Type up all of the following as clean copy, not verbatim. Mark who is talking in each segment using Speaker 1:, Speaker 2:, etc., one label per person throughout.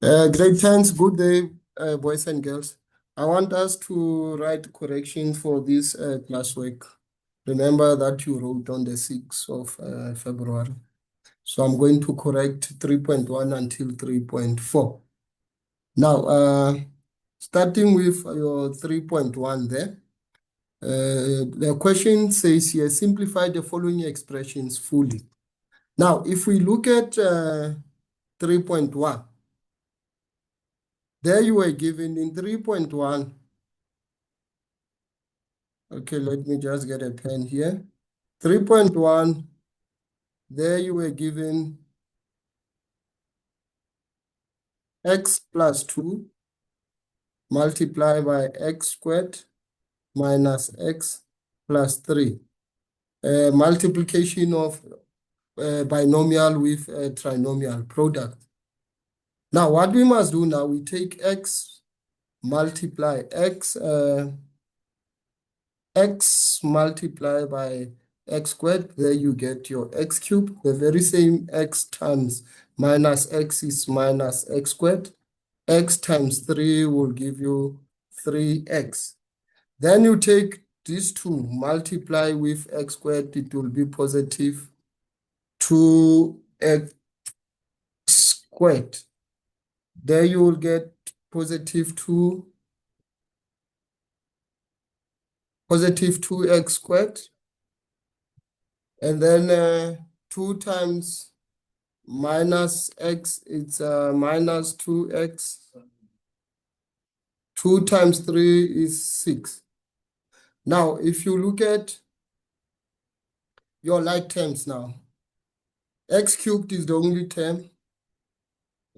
Speaker 1: Grade 10s, good day, boys and girls. I want us to write corrections for this classwork. Remember that you wrote on the 6th of February. So I'm going to correct 3.1 until 3.4. Now, starting with your 3.1 there, the question says here, simplify the following expressions fully. Now, if we look at 3.1, there you were given in 3.1. Okay, let me just get a pen here. 3.1, there you were given x plus 2 multiplied by x squared minus x plus 3. Multiplication of binomial with a trinomial product. Now, what we must do now, we take x, multiply x, x multiplied by x squared, there you get your x cubed, the very same x times minus x is minus x squared. X times 3 will give you 3x. Then you take these two, multiply with x squared, it will be positive 2x squared. There you will get positive 2x squared. And then 2 times minus x, it's minus 2x. 2 times 3 is 6. Now, if you look at your like terms now, x cubed is the only term.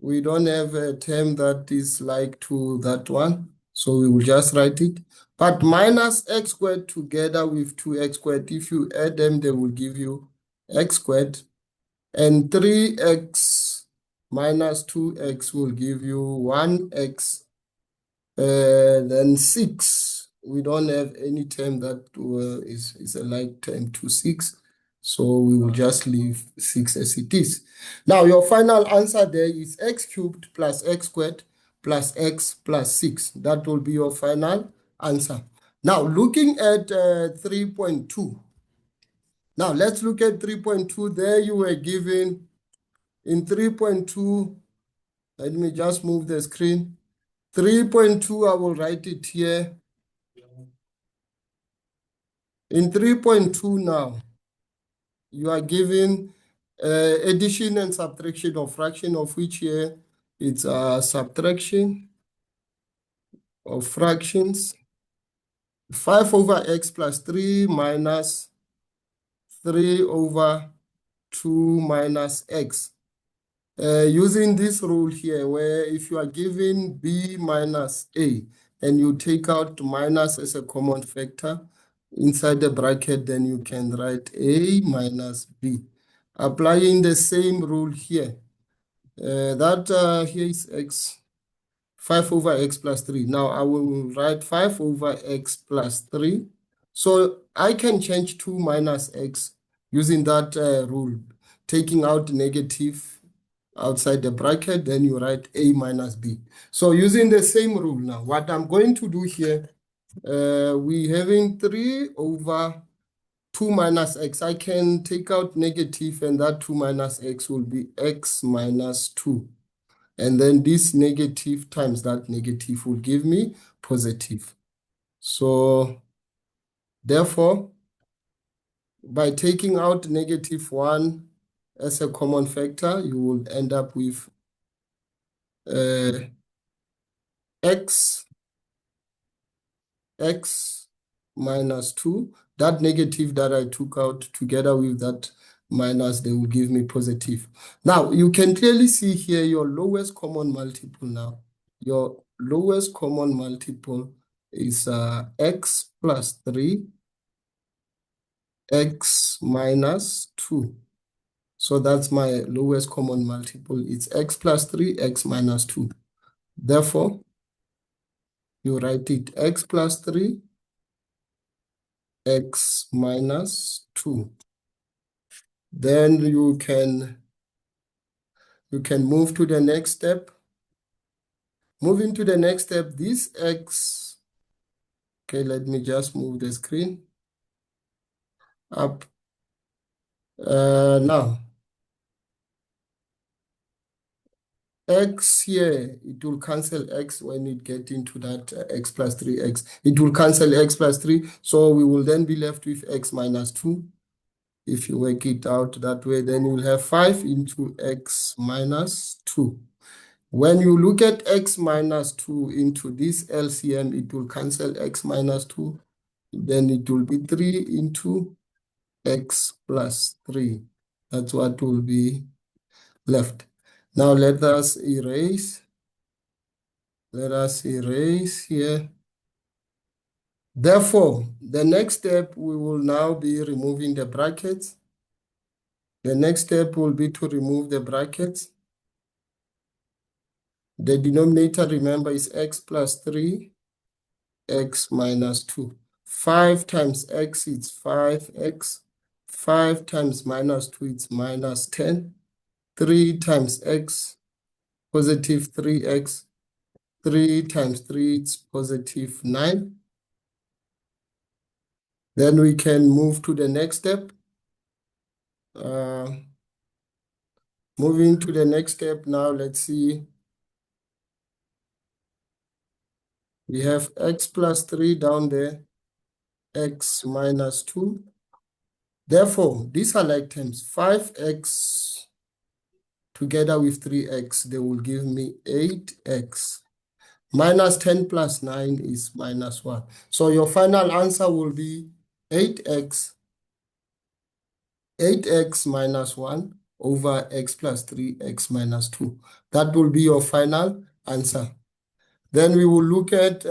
Speaker 1: We don't have a term that is like to that one, so we will just write it. But minus x squared together with 2x squared, if you add them, they will give you x squared. And 3x minus 2x will give you 1x. Then 6, we don't have any term that is a like term to 6. So we will just leave 6 as it is. Now your final answer there is x cubed plus x squared plus x plus 6. That will be your final answer. Now looking at 3.2. Now let's look at 3.2. There you were given in 3.2. Let me just move the screen. 3.2, I will write it here. In 3.2 now, you are given addition and subtraction of fraction, of which here it's a subtraction of fractions. 5 over x plus 3 minus 3 over 2 minus x. Using this rule here, where if you are given b minus a, and you take out minus as a common factor inside the bracket, then you can write a minus b. Applying the same rule here, here is x, 5 over x plus 3. Now I will write 5 over x plus 3. So I can change 2 minus x using that rule, taking out negative outside the bracket, then you write a minus b. So using the same rule now, what I'm going to do here, we having 3 over 2 minus x. I can take out negative, and that 2 minus x will be x minus 2. And then this negative times that negative will give me positive. So therefore, by taking out negative 1 as a common factor, you will end up with x minus 2. That negative that I took out together with that minus, they will give me positive. Now, you can clearly see here your lowest common multiple now. Your lowest common multiple is x plus 3, x minus 2. So that's my lowest common multiple. It's x plus 3, x minus 2. Therefore, you write it x plus 3, x minus 2. Then you can move to the next step. Moving to the next step, this x, okay, let me just move the screen up. Now, x here, it will cancel x when it get into that x plus 3x. It will cancel x plus 3, so we will then be left with x minus 2. If you work it out that way, then you will have 5 into x minus 2. When you look at x minus 2 into this LCM, it will cancel x minus 2. Then it will be 3 into x plus 3. That's what will be left. Now let us erase. Let us erase here. Therefore, the next step, we will now be removing the brackets. The next step will be to remove the brackets. The denominator, remember, is x plus 3, x minus 2. 5 times x is 5x. 5 times minus 2 is minus 10. 3 times x, positive 3x. 3 times 3 is positive 9. Then we can move to the next step. Moving to the next step now, let's see. We have x plus 3 down there, x minus 2. Therefore, these are like terms. 5x together with 3x, they will give me 8x. Minus 10 plus 9 is minus 1. So your final answer will be 8x minus 1 over x plus 3x minus 2. That will be your final answer. Then we will look at